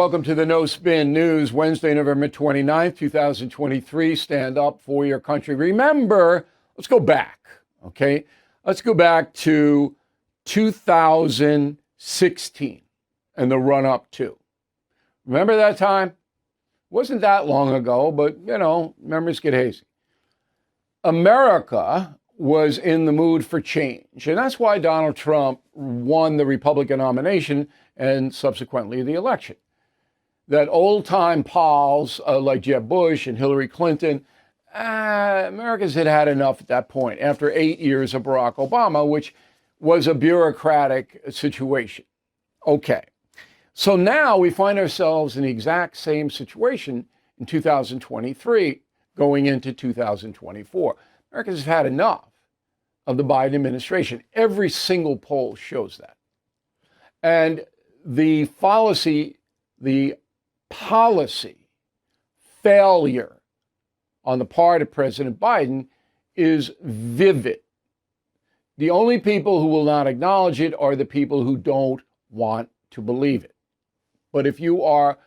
welcome to the No Spin News, Wednesday, November 29th, 2023. Stand up for your country. Remember, let's go back, okay? Let's go back to 2016 and the run-up to. Remember that time? Wasn't that long ago, but, memories get hazy. America was in the mood for change, and that's why Donald Trump won the Republican nomination and subsequently the election. That old-time pals like Jeb Bush and Hillary Clinton, Americans had enough at that point after 8 years of Barack Obama, which was a bureaucratic situation. Okay, so now we find ourselves in the exact same situation in 2023 going into 2024. Americans have had enough of the Biden administration. Every single poll shows that. And the policy failure on the part of President Biden is vivid. The only people who will not acknowledge it are the people who don't want to believe it. But if you are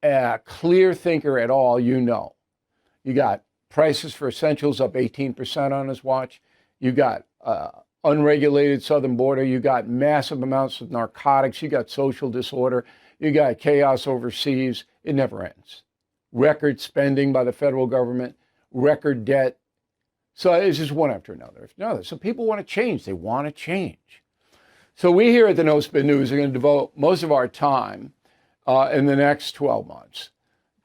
a clear thinker at all, you know. You got prices for essentials up 18% on his watch. You got unregulated southern border. You got massive amounts of narcotics. You got social disorder. You got chaos overseas. It never ends. Record spending by the federal government, record debt. So it's just one after another. So people want to change. They want to change. So we here at the No Spin News are going to devote most of our time in the next 12 months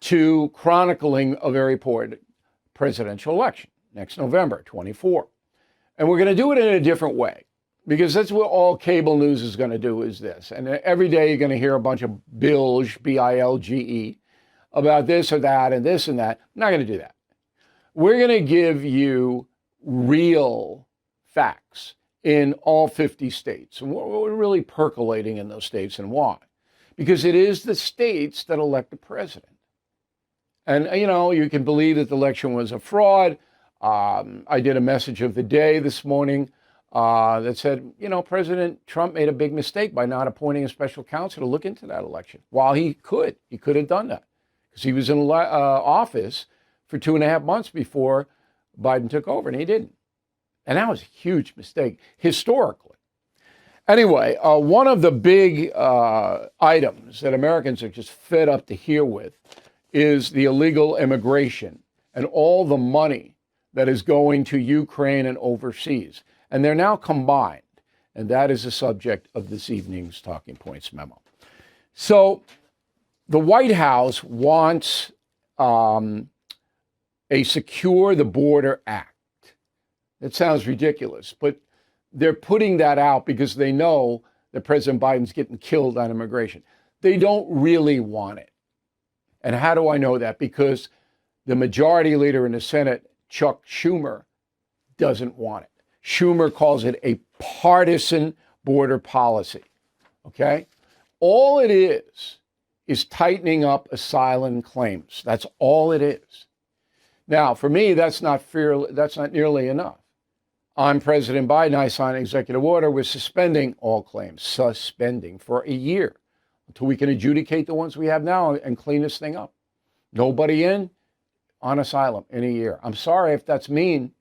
to chronicling a very important presidential election next November 24. And we're going to do it in a different way, because that's what all cable news is going to do is this. And every day you're going to hear a bunch of bilge, B-I-L-G-E, about this or that and this and that. I'm not going to do that. We're going to give you real facts in all 50 states. And we're really percolating in those states, and why? Because it is the states that elect the president. And, you can believe that the election was a fraud. I did a message of the day this morning that said, President Trump made a big mistake by not appointing a special counsel to look into that election. While he could have done that, because he was in office for 2.5 months before Biden took over, and he didn't. And that was a huge mistake historically. Anyway, one of the big items that Americans are just fed up to hear with is the illegal immigration and all the money that is going to Ukraine and overseas. And they're now combined. And that is the subject of this evening's Talking Points memo. So the White House wants a Secure the Border Act. It sounds ridiculous, but they're putting that out because they know that President Biden's getting killed on immigration. They don't really want it. And how do I know that? Because the majority leader in the Senate, Chuck Schumer, doesn't want it. Schumer calls it a partisan border policy, okay? All it is tightening up asylum claims. That's all it is. Now, for me, that's not nearly enough. I'm President Biden. I signed an executive order. We're suspending all claims, suspending for a year until we can adjudicate the ones we have now and clean this thing up. Nobody in on asylum in a year. I'm sorry if that's mean,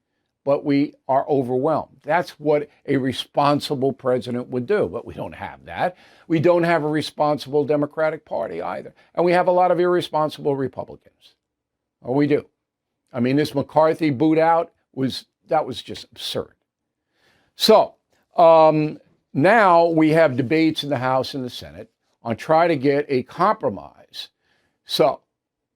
but we are overwhelmed. That's what a responsible president would do, but we don't have that. We don't have a responsible Democratic Party either. And we have a lot of irresponsible Republicans. Oh, we do. I mean, this McCarthy boot out was just absurd. So now we have debates in the House and the Senate on trying to get a compromise. So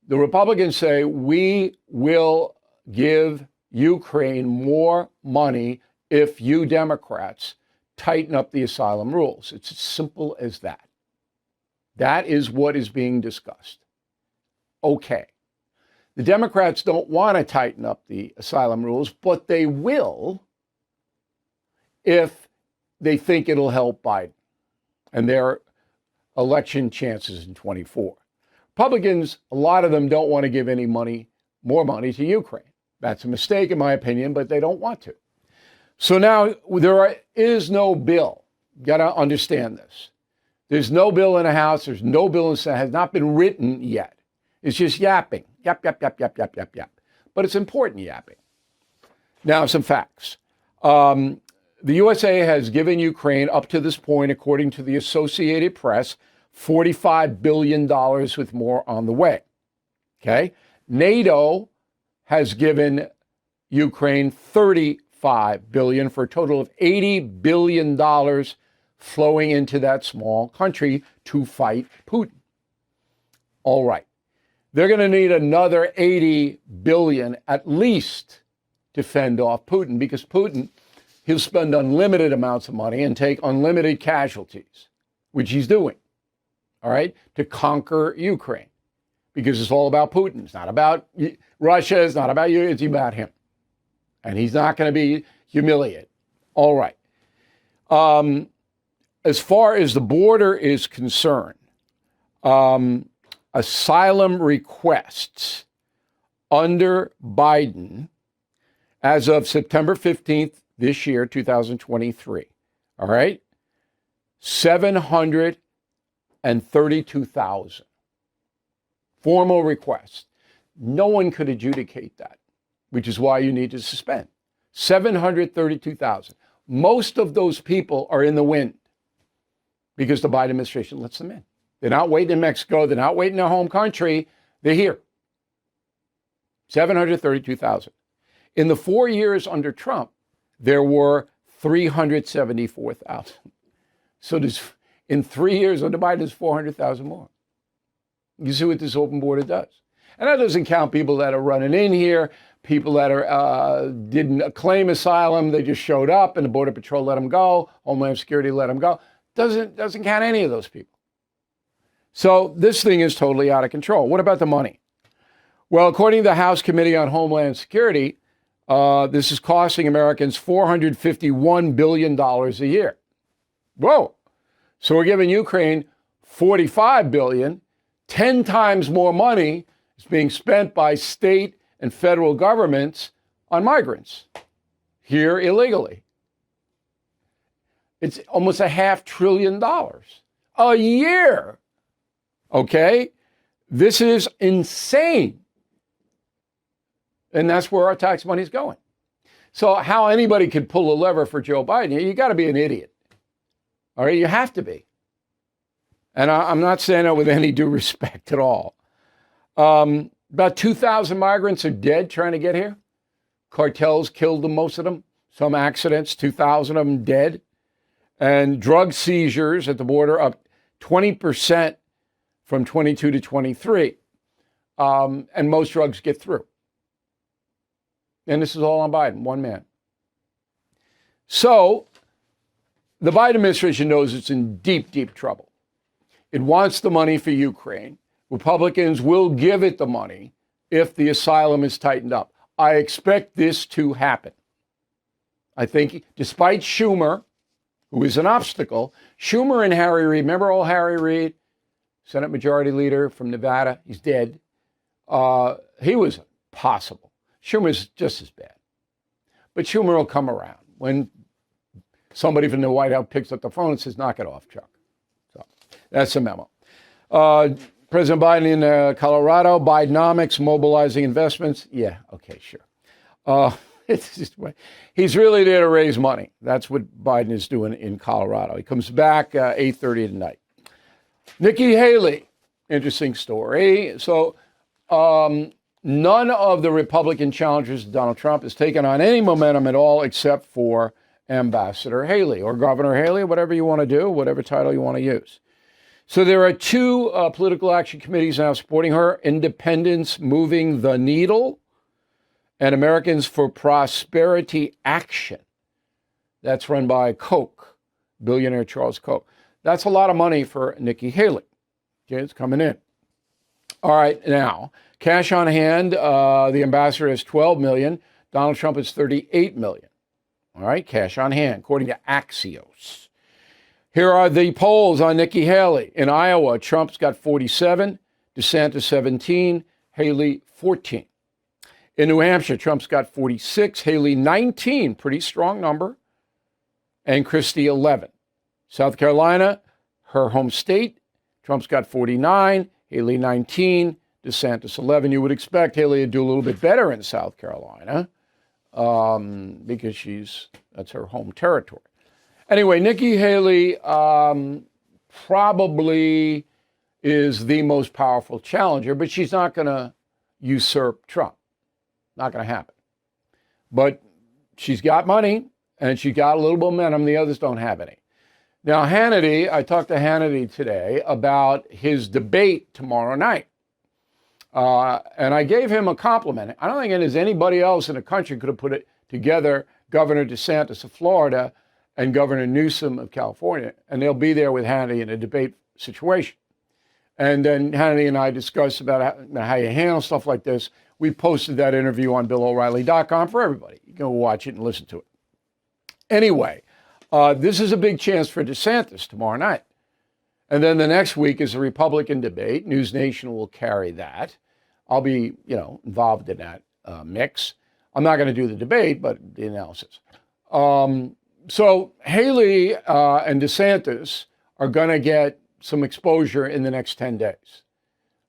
the Republicans say we will give Ukraine more money if you Democrats tighten up the asylum rules. It's as simple as that. That is what is being discussed. Okay. The Democrats don't want to tighten up the asylum rules, but they will if they think it'll help Biden and their election chances in 24. Republicans, a lot of them don't want to give any more money to Ukraine. That's a mistake, in my opinion, but they don't want to. So now there is no bill. Got to understand this. There's no bill in the House. There's no bill in the Senate. It has not been written yet. It's just yapping. Yap, yap, yap, yap, yap, yap, yap. But it's important yapping. Now, some facts. The USA has given Ukraine, up to this point, according to the Associated Press, $45 billion with more on the way. Okay? NATO has given Ukraine $35 billion for a total of $80 billion flowing into that small country to fight Putin. All right. They're going to need another $80 billion at least to fend off Putin, because Putin, he'll spend unlimited amounts of money and take unlimited casualties, which he's doing, all right, to conquer Ukraine, because it's all about Putin. It's not about Russia. It's not about you. It's about him. And he's not going to be humiliated. All right. As far as the border is concerned, asylum requests under Biden as of September 15th this year, 2023, all right, 732,000 formal requests. No one could adjudicate that, which is why you need to suspend. 732,000. Most of those people are in the wind because the Biden administration lets them in. They're not waiting in Mexico. They're not waiting in their home country. They're here. 732,000. In the 4 years under Trump, there were 374,000. So in 3 years under Biden, there's 400,000 more. You see what this open border does. And that doesn't count people that are running in here, people that didn't claim asylum, they just showed up and the Border Patrol let them go, Homeland Security let them go. Doesn't count any of those people. So this thing is totally out of control. What about the money? Well, according to the House Committee on Homeland Security, this is costing Americans $451 billion a year. Whoa. So we're giving Ukraine $45 billion, 10 times more money is being spent by state and federal governments on migrants here illegally. It's almost $500 billion a year. Okay? This is insane. And that's where our tax money is going. So how anybody could pull a lever for Joe Biden, you got to be an idiot. All right? You have to be. And I'm not saying that with any due respect at all. About 2,000 migrants are dead trying to get here. Cartels killed most of them. Some accidents, 2,000 of them dead. And drug seizures at the border up 20% from 22 to 23. And most drugs get through. And this is all on Biden, one man. So the Biden administration knows it's in deep, deep trouble. It wants the money for Ukraine. Republicans will give it the money if the asylum is tightened up. I expect this to happen. I think despite Schumer, who is an obstacle, Schumer and Harry Reid, remember old Harry Reid, Senate Majority Leader from Nevada? He's dead. He was possible. Schumer's just as bad. But Schumer will come around when somebody from the White House picks up the phone and says, knock it off, Chuck. So that's a memo. President Biden in Colorado, Bidenomics, mobilizing investments. Yeah, okay, sure. It's just, he's really there to raise money. That's what Biden is doing in Colorado. He comes back 8:30 tonight. Nikki Haley, interesting story. So none of the Republican challengers to Donald Trump has taken on any momentum at all except for Ambassador Haley or Governor Haley, whatever you want to do, whatever title you want to use. So there are two political action committees now supporting her, Independents Moving the Needle and Americans for Prosperity Action. That's run by Koch, billionaire Charles Koch. That's a lot of money for Nikki Haley. Okay, it's coming in. All right, now, cash on hand, the ambassador has $12 million. Donald Trump is $38 million. All right, cash on hand, according to Axios. Here are the polls on Nikki Haley. In Iowa, Trump's got 47, DeSantis 17, Haley 14. In New Hampshire, Trump's got 46, Haley 19, pretty strong number, and Christie 11. South Carolina, her home state. Trump's got 49, Haley 19, DeSantis 11. You would expect Haley to do a little bit better in South Carolina because that's her home territory. Anyway, Nikki Haley probably is the most powerful challenger, but she's not going to usurp Trump. Not going to happen. But she's got money and she's got a little momentum. The others don't have any. Now, Hannity, I talked to Hannity today about his debate tomorrow night. And I gave him a compliment. I don't think there's anybody else in the country could have put it together, Governor DeSantis of Florida and Governor Newsom of California, and they'll be there with Hannity in a debate situation. And then Hannity and I discussed about how you handle stuff like this. We posted that interview on BillO'Reilly.com for everybody. You can go watch it and listen to it. Anyway, this is a big chance for DeSantis tomorrow night. And then the next week is a Republican debate. News Nation will carry that. I'll be, involved in that mix. I'm not going to do the debate, but the analysis. So Haley and DeSantis are going to get some exposure in the next 10 days.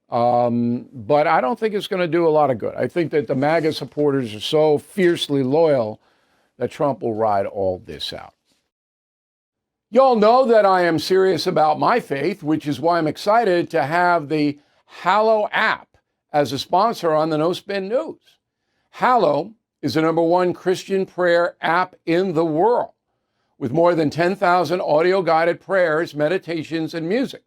But I don't think it's going to do a lot of good. I think that the MAGA supporters are so fiercely loyal that Trump will ride all this out. Y'all know that I am serious about my faith, which is why I'm excited to have the Hallow app as a sponsor on the No Spin News. Hallow is the #1 Christian prayer app in the world, with more than 10,000 audio-guided prayers, meditations, and music.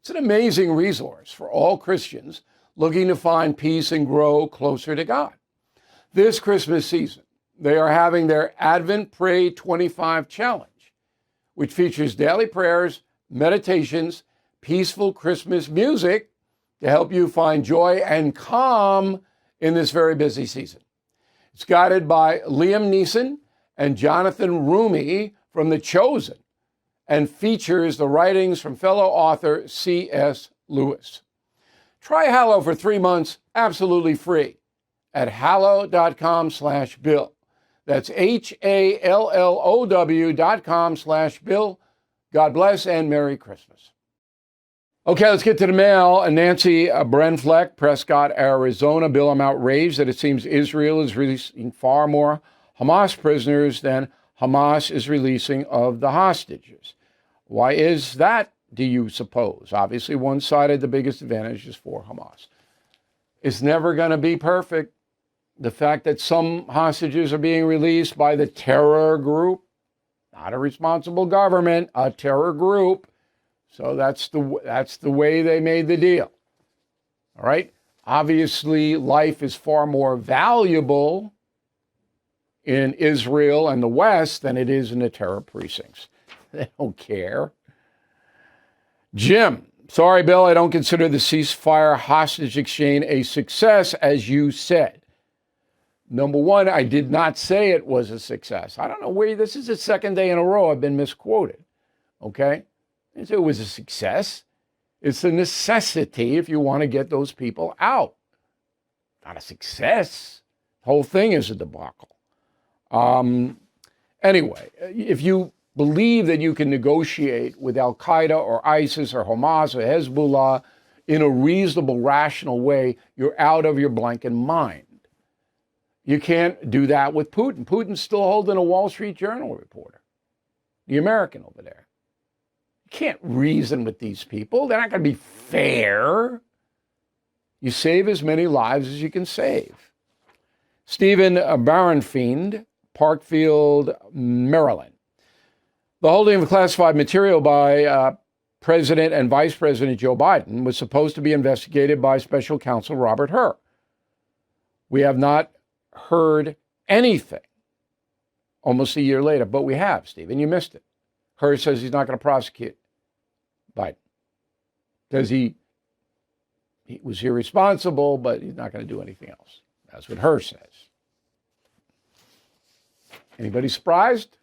It's an amazing resource for all Christians looking to find peace and grow closer to God. This Christmas season, they are having their Advent Pray 25 Challenge, which features daily prayers, meditations, peaceful Christmas music to help you find joy and calm in this very busy season. It's guided by Liam Neeson and Jonathan Rumi from The Chosen and features the writings from fellow author C.S. Lewis. Try Hallow for 3 months absolutely free at hallow.com/Bill. That's HALLOW.com/Bill. God bless and Merry Christmas. Okay, let's get to the mail. Nancy Brenfleck, Prescott, Arizona. Bill, I'm outraged that it seems Israel is releasing far more Hamas prisoners than Hamas is releasing of the hostages. Why is that, do you suppose? Obviously, one side of the biggest advantage is for Hamas. It's never going to be perfect. The fact that some hostages are being released by the terror group, not a responsible government, a terror group. So that's the way they made the deal. All right? Obviously, life is far more valuable in Israel and the West than it is in the terror precincts. They don't care. Jim, sorry, Bill, I don't consider the ceasefire hostage exchange a success, as you said. Number one, I did not say it was a success. I don't know where, this is the second day in a row I've been misquoted. Okay? And so it was a success. It's a necessity if you want to get those people out. Not a success. The whole thing is a debacle. Anyway, if you believe that you can negotiate with Al Qaeda or ISIS or Hamas or Hezbollah in a reasonable, rational way, you're out of your blanket mind. You can't do that with Putin. Putin's still holding a Wall Street Journal reporter, the American over there. You can't reason with these people. They're not going to be fair. You save as many lives as you can save. Stephen Barenfiend, Parkfield, Maryland. The holding of classified material by President and Vice President Joe Biden was supposed to be investigated by Special Counsel Robert Hur. We have not heard anything almost a year later, but we have, Stephen. You missed it. Hur says he's not going to prosecute Biden because he was irresponsible, but he's not going to do anything else. That's what Hur says. Anybody surprised?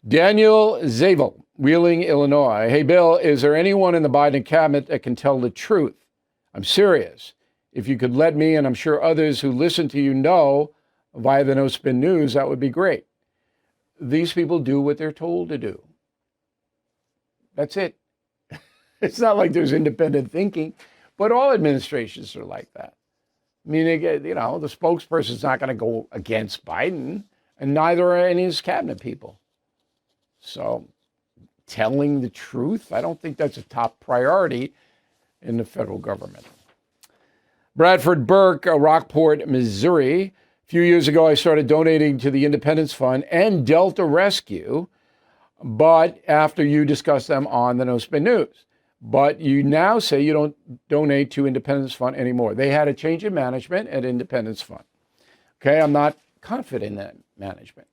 Daniel Zabel, Wheeling, Illinois. Hey, Bill, is there anyone in the Biden cabinet that can tell the truth? I'm serious. If you could let me, and I'm sure others who listen to you know, via the No Spin News, that would be great. These people do what they're told to do. That's it. It's not like there's independent thinking, but all administrations are like that. I mean, you know, the spokesperson's not going to go against Biden, and neither are any of his cabinet people. So telling the truth, I don't think that's a top priority in the federal government. Bradford Burke, Rockport, Missouri. A few years ago, I started donating to the Independence Fund and Delta Rescue, but after you discussed them on the No Spin News. But you now say you don't donate to Independence Fund anymore. They had a change in management at Independence Fund. Okay, I'm not confident in that management.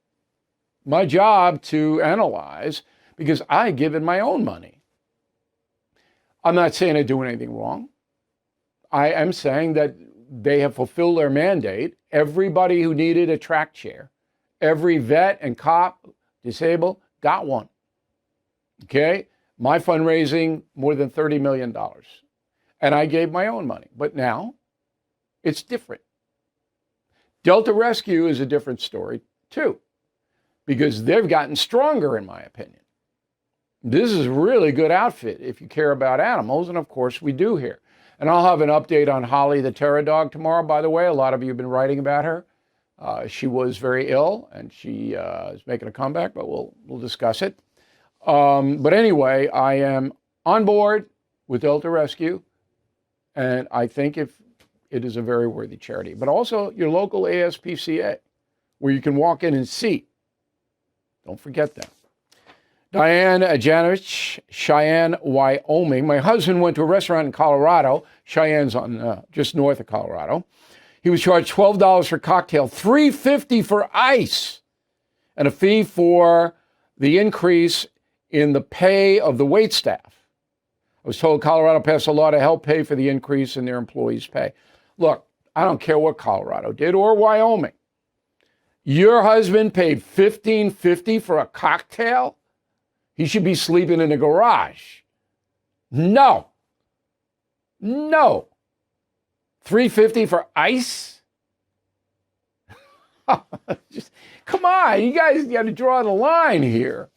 My job to analyze, because I give in my own money. I'm not saying they're doing anything wrong. I am saying that they have fulfilled their mandate. Everybody who needed a track chair, every vet and cop, disabled, got one. Okay? My fundraising, more than $30 million. And I gave my own money. But now, it's different. Delta Rescue is a different story, too, because they've gotten stronger, in my opinion. This is a really good outfit if you care about animals, and of course we do here. And I'll have an update on Holly the Terror Dog tomorrow, by the way. A lot of you have been writing about her. She was very ill, and she is making a comeback, but we'll discuss it. But anyway, I am on board with Delta Rescue, and I think if it is a very worthy charity. But also your local ASPCA, where you can walk in and see. Don't forget that. Diane Janich, Cheyenne, Wyoming. My husband went to a restaurant in Colorado. Cheyenne's on just north of Colorado. He was charged $12 for cocktail, $3.50 for ice, and a fee for the increase in the pay of the wait staff. I was told Colorado passed a law to help pay for the increase in their employees' pay. Look, I don't care what Colorado did or Wyoming. Your husband paid $15.50 for a cocktail? He should be sleeping in a garage. No. $3.50 for ice? Just, come on, you guys got to draw the line here.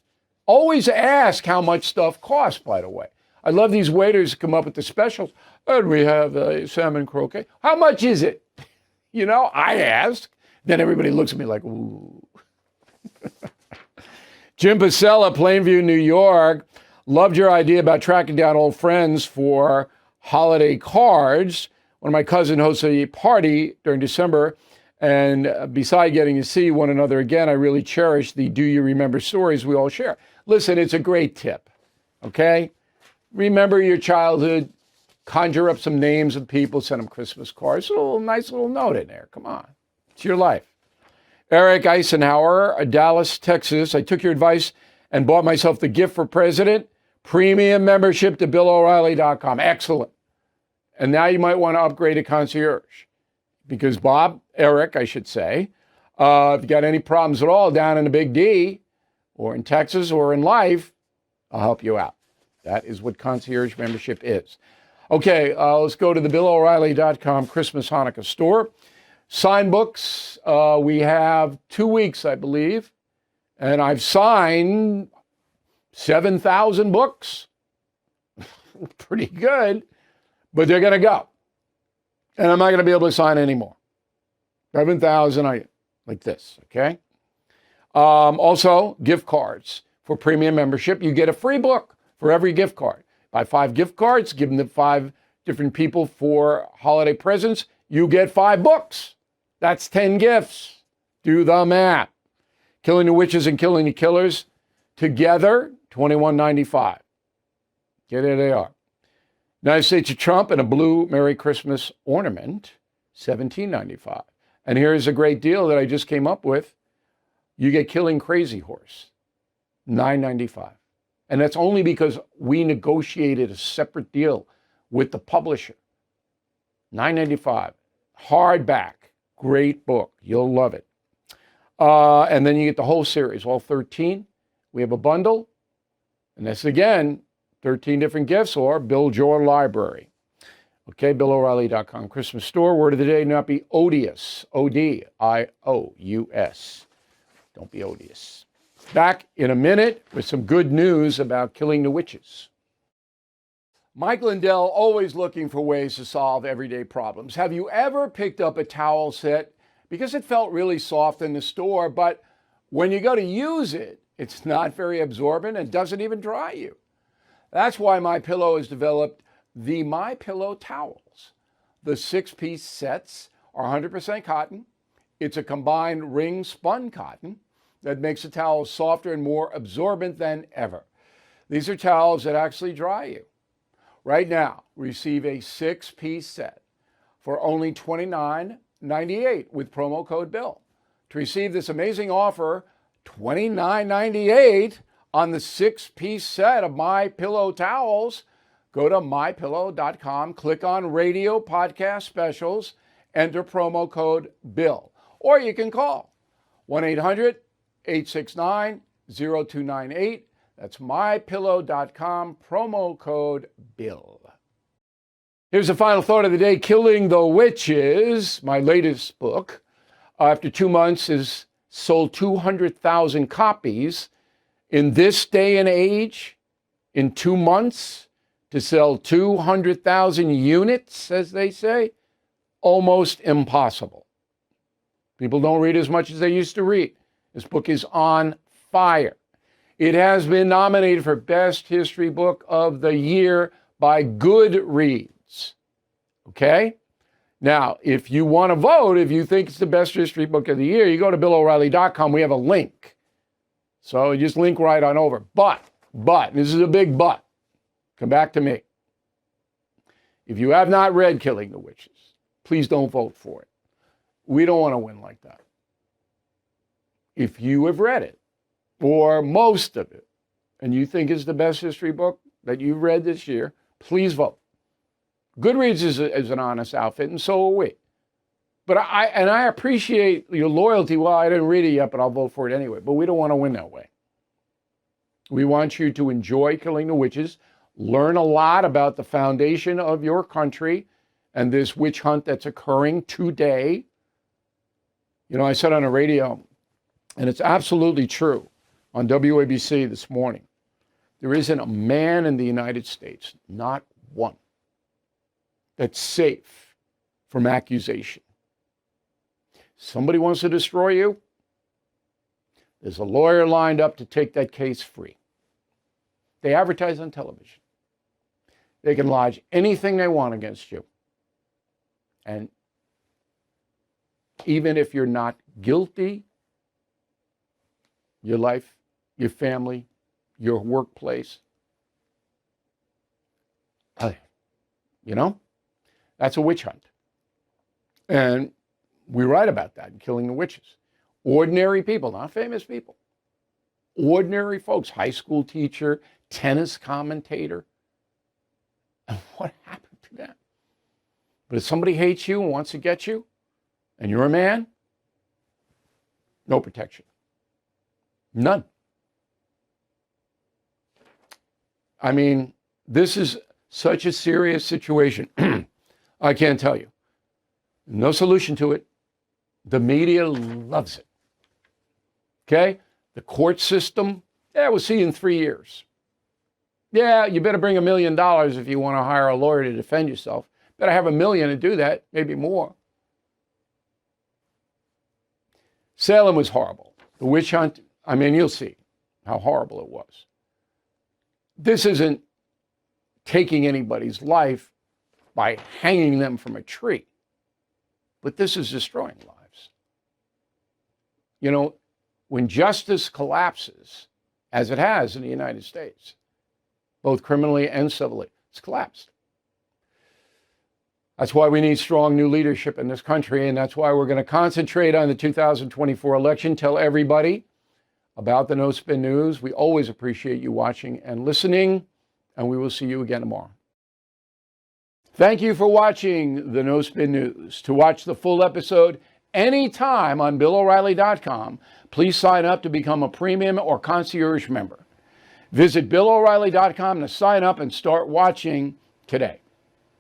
Always ask how much stuff costs, by the way. I love these waiters come up with the specials. And we have salmon croquet. How much is it? You know, I ask. Then everybody looks at me like, ooh. Jim Pasella, Plainview, New York. Loved your idea about tracking down old friends for holiday cards. One of my cousins hosted a party during December, and beside getting to see one another again, I really cherish the Do You Remember stories we all share. Listen, it's a great tip, okay? Remember your childhood, conjure up some names of people, send them Christmas cards. A little nice little note in there. Come on. It's your life. Eric Eisenhower, Dallas, Texas. I took your advice and bought myself the gift for president, premium membership to BillO'Reilly.com. Excellent. And now you might want to upgrade to concierge because Eric, I should say, if you got any problems at all down in the Big D or in Texas or in life, I'll help you out. That is what concierge membership is. Okay, let's go to the BillO'Reilly.com Christmas Hanukkah store. Sign books, we have 2 weeks, I believe, and I've signed 7,000 books. Pretty good, but they're going to go. And I'm not going to be able to sign anymore. 7,000 like this, okay? Also, gift cards. For premium membership, you get a free book for every gift card. Buy 5 gift cards, give them to 5 different people for holiday presents, you get 5 books. That's 10 gifts. Do the math. Killing the Witches and Killing the Killers together, $21.95. There they are. United States of Trump and a blue Merry Christmas ornament, $17.95. And here's a great deal that I just came up with. You get Killing Crazy Horse, $9.95. And that's only because we negotiated a separate deal with the publisher. $9.95. Hardback. Great book. You'll love it. And then you get the whole series, all 13. We have a bundle. And that's, again, 13 different gifts or build your library. Okay, BillO'Reilly.com Christmas store. Word of the day, not be odious. O-D-I-O-U-S. Don't be odious. Back in a minute with some good news about killing the witches. Mike Lindell, always looking for ways to solve everyday problems. Have you ever picked up a towel set because it felt really soft in the store, but when you go to use it, it's not very absorbent and doesn't even dry you? That's why MyPillow has developed the MyPillow towels. The 6-piece sets are 100% cotton. It's a combined ring spun cotton that makes the towels softer and more absorbent than ever. These are towels that actually dry you. Right now, receive a 6-piece set for only $29.98 with promo code BILL. To receive this amazing offer, $29.98 on the 6-piece set of MyPillow towels, go to mypillow.com, click on Radio Podcast Specials, enter promo code BILL. Or you can call 1-800-869-0298. That's mypillow.com, promo code BILL. Here's the final thought of the day. Killing the Witches, my latest book, after 2 months has sold 200,000 copies. In this day and age, in 2 months, to sell 200,000 units, as they say, almost impossible. People don't read as much as they used to read. This book is on fire. It has been nominated for Best History Book of the Year by Goodreads. Okay? Now, if you want to vote, if you think it's the best history book of the year, you go to BillO'Reilly.com. We have a link. So you just link right on over. But, this is a big but. Come back to me. If you have not read Killing the Witches, please don't vote for it. We don't want to win like that. If you have read it, or most of it, and you think it's the best history book that you've read this year, please vote. Goodreads is an honest outfit, and so are we. But I appreciate your loyalty. Well, I didn't read it yet, but I'll vote for it anyway. But we don't want to win that way. We want you to enjoy Killing the Witches, learn a lot about the foundation of your country and this witch hunt that's occurring today. You know, I said on the radio, and it's absolutely true, on WABC this morning, there isn't a man in the United States, not one, that's safe from accusation. Somebody wants to destroy you, there's a lawyer lined up to take that case free. They advertise on television. They can lodge anything they want against you. And even if you're not guilty, your life, your family, your workplace, you know, that's a witch hunt. And we write about that in Killing the Witches. Ordinary people, not famous people. Ordinary folks, high school teacher, tennis commentator. And what happened to them? But if somebody hates you and wants to get you, and you're a man, no protection. None. I mean, this is such a serious situation. I can't tell you. No solution to it. The media loves it. Okay? The court system, we'll see you in 3 years. Yeah, you better bring $1 million if you want to hire a lawyer to defend yourself. Better have $1 million to do that, maybe more. Salem was horrible. The witch hunt, I mean, you'll see how horrible it was. This isn't taking anybody's life by hanging them from a tree, but this is destroying lives. You know, when justice collapses, as it has in the United States, both criminally and civilly, it's collapsed. That's why we need strong new leadership in this country, and that's why we're going to concentrate on the 2024 election. Tell everybody about the No Spin News. We always appreciate you watching and listening, and we will see you again tomorrow. Thank you for watching the No Spin News. To watch the full episode anytime on BillO'Reilly.com, please sign up to become a premium or concierge member. Visit BillO'Reilly.com to sign up and start watching today.